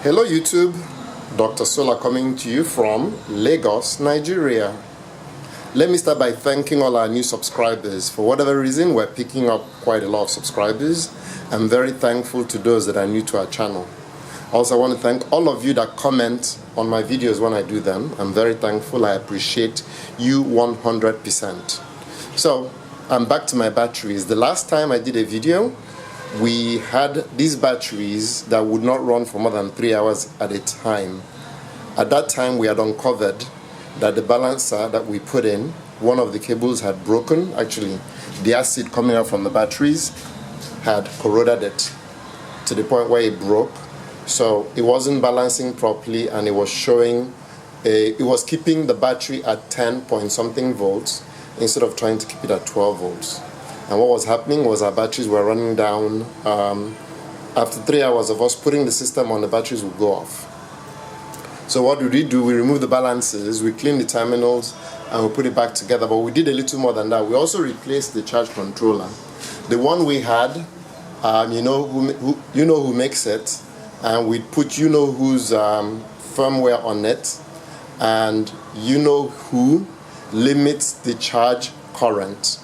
Hello YouTube, Dr. Sola coming to you from Lagos, Nigeria. Let me start by thanking all our new subscribers. For whatever reason, we're picking up quite a lot of subscribers. I'm very thankful to those that are new to our channel. Also, I want to thank all of you that comment on my videos when I do them. I'm very thankful. I appreciate you 100%. So, I'm back to my batteries. The last time I did a video, we had these batteries that would not run for more than 3 hours at a time. At that time, we had uncovered that the balancer that we put in, one of the cables had broken. Actually, the acid coming out from the batteries had corroded it to the point where it broke. So it wasn't balancing properly, and it was showing, it was keeping the battery at 10 point something volts instead of trying to keep it at 12 volts. And what was happening was our batteries were running down. After 3 hours of us putting the system on, the batteries would go off. So what did we do? We removed the balances, we cleaned the terminals, and we put it back together. But we did a little more than that. We also replaced the charge controller. The one we had, you know who makes it, and we put whose firmware on it, and who limits the charge current.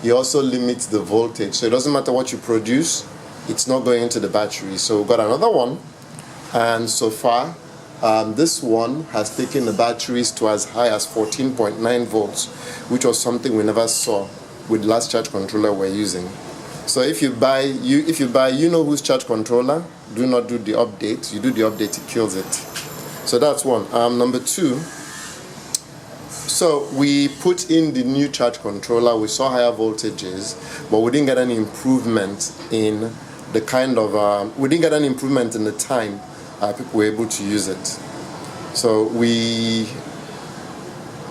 He also limits the voltage, so it doesn't matter what you produce, it's not going into the battery. So we got another one, and so far this one has taken the batteries to as high as 14.9 volts, which was something we never saw with the last charge controller we're using. So if you buy whose charge controller, do not do the update. You do the update, it kills it. So that's one. Number two, so we put in the new charge controller. We saw higher voltages, but we didn't get any improvement in the we didn't get any improvement in the time people were able to use it. So we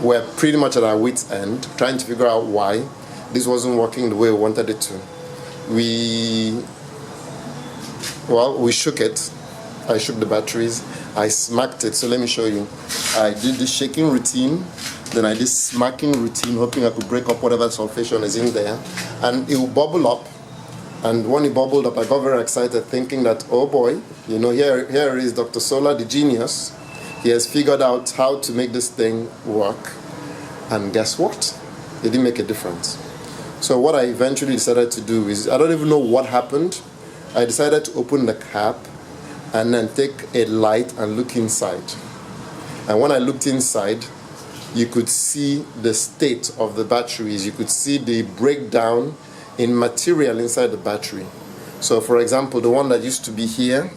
were pretty much at our wit's end, trying to figure out why this wasn't working the way we wanted it to. We shook it. I shook the batteries. I smacked it. So let me show you. I did the shaking routine. Then I did smacking routine, hoping I could break up whatever sulfation is in there. And it will bubble up. And when it bubbled up, I got very excited, thinking that, oh boy, here is Dr. Sola, the genius. He has figured out how to make this thing work. And guess what? It didn't make a difference. So what I eventually decided to do is, I don't even know what happened. I decided to open the cap and then take a light and look inside. And when I looked inside, you could see the state of the batteries. You could see the breakdown in material inside the battery. So for example, the one that used to be here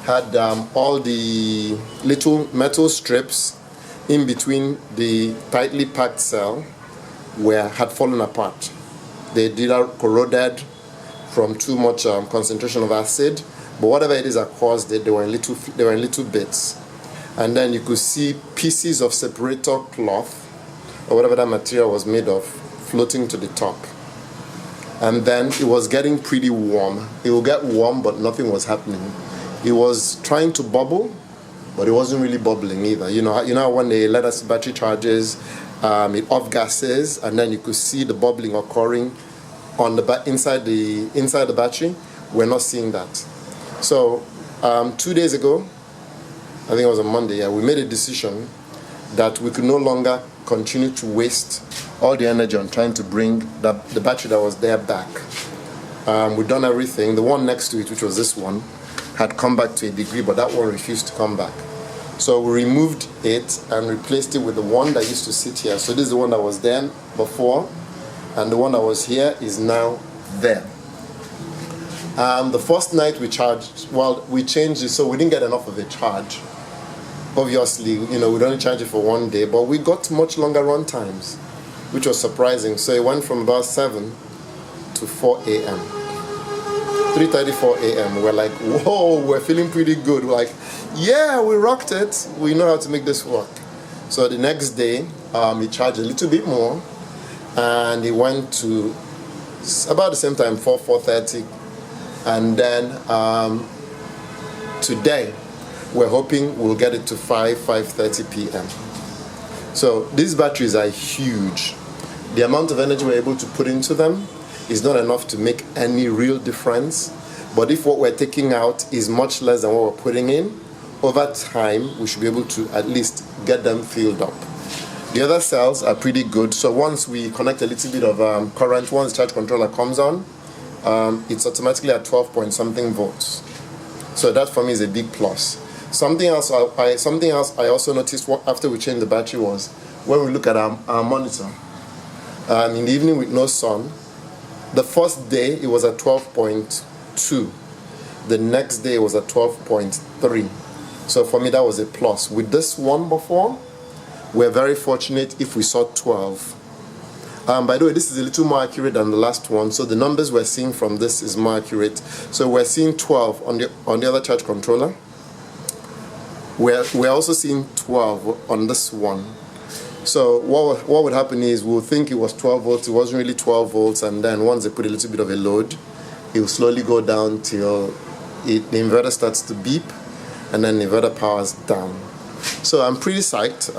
had all the little metal strips in between the tightly packed cell had fallen apart. They did corroded from too much concentration of acid, but whatever it is that caused it, they were in little bits. And then you could see pieces of separator cloth, or whatever that material was made of, floating to the top. And then it was getting pretty warm. It will get warm, but nothing was happening. It was trying to bubble, but it wasn't really bubbling either. You know when the lead acid battery charges, it off gases, and then you could see the bubbling occurring on the inside the battery. We're not seeing that. So 2 days ago, I think it was on Monday, we made a decision that we could no longer continue to waste all the energy on trying to bring the battery that was there back. We've done everything. The one next to it, which was this one, had come back to a degree, but that one refused to come back. So we removed it and replaced it with the one that used to sit here. So this is the one that was there before, and the one that was here is now there. The first night we charged, we changed it so we didn't get enough of a charge. Obviously, we'd only charge it for 1 day, but we got much longer run times, which was surprising. So it went from about 7 to 4 a.m. 3:30, 4 a.m. We're like, whoa, we're feeling pretty good. We're like, yeah, we rocked it. We know how to make this work. So the next day, we charged a little bit more, and it went to about the same time, 4:30. And then today, we're hoping we'll get it to 5:30 p.m. So these batteries are huge. The amount of energy we're able to put into them is not enough to make any real difference. But if what we're taking out is much less than what we're putting in, over time we should be able to at least get them filled up. The other cells are pretty good. So once we connect a little bit of current, once the charge controller comes on, it's automatically at 12 point something volts. So that for me is a big plus. Something else I also noticed after we changed the battery was when we look at our monitor. In the evening with no sun, the first day it was at 12.2. The next day it was at 12.3. So for me that was a plus. With this one before, we're very fortunate if we saw 12. By the way, this is a little more accurate than the last one, so the numbers we're seeing from this is more accurate. So we're seeing 12 on the other charge controller. We're also seeing 12 on this one. So what would happen is we'll think it was 12 volts, it wasn't really 12 volts, and then once they put a little bit of a load, it will slowly go down till the inverter starts to beep, and then the inverter powers down. So I'm pretty psyched.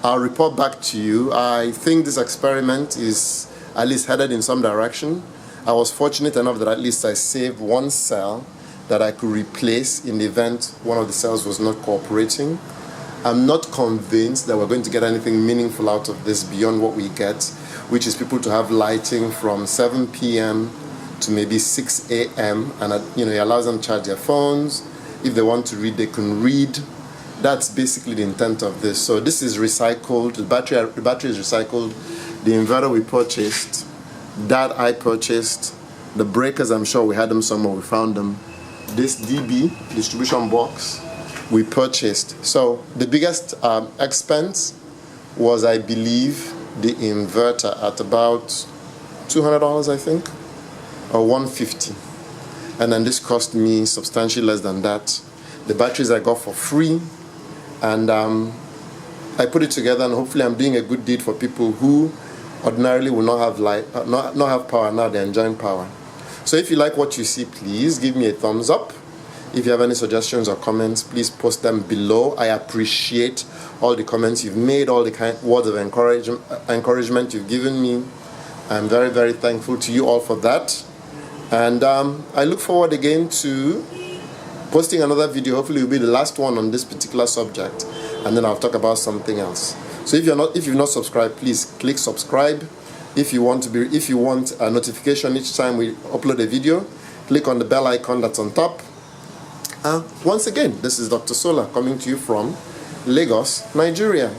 I'll report back to you. I think this experiment is at least headed in some direction. I was fortunate enough that at least I saved one cell that I could replace in the event one of the cells was not cooperating. I'm not convinced that we're going to get anything meaningful out of this beyond what we get, which is people to have lighting from 7 p.m. to maybe 6 a.m. and it allows them to charge their phones. If they want to read, they can read. That's basically the intent of this. So this is recycled. The battery is recycled. The inverter we purchased, that I purchased. The breakers, I'm sure we had them somewhere. We found them. This DB distribution box we purchased. So the biggest expense was, I believe, the inverter at about $200, I think, or $150. And then this cost me substantially less than that. The batteries I got for free. And I put it together, and hopefully I'm doing a good deed for people who ordinarily will not have not have power. Now they're enjoying power. So if you like what you see, please give me a thumbs up. If you have any suggestions or comments, please post them below. I appreciate all the comments you've made, all the kind words of encouragement you've given me. I'm very, very thankful to you all for that. And I look forward again to posting another video. Hopefully it will be the last one on this particular subject, and then I'll talk about something else. So if you've not subscribed, please click subscribe. If you want a notification each time we upload a video, click on the bell icon that's on top. Once again, this is Dr. Sola coming to you from Lagos, Nigeria.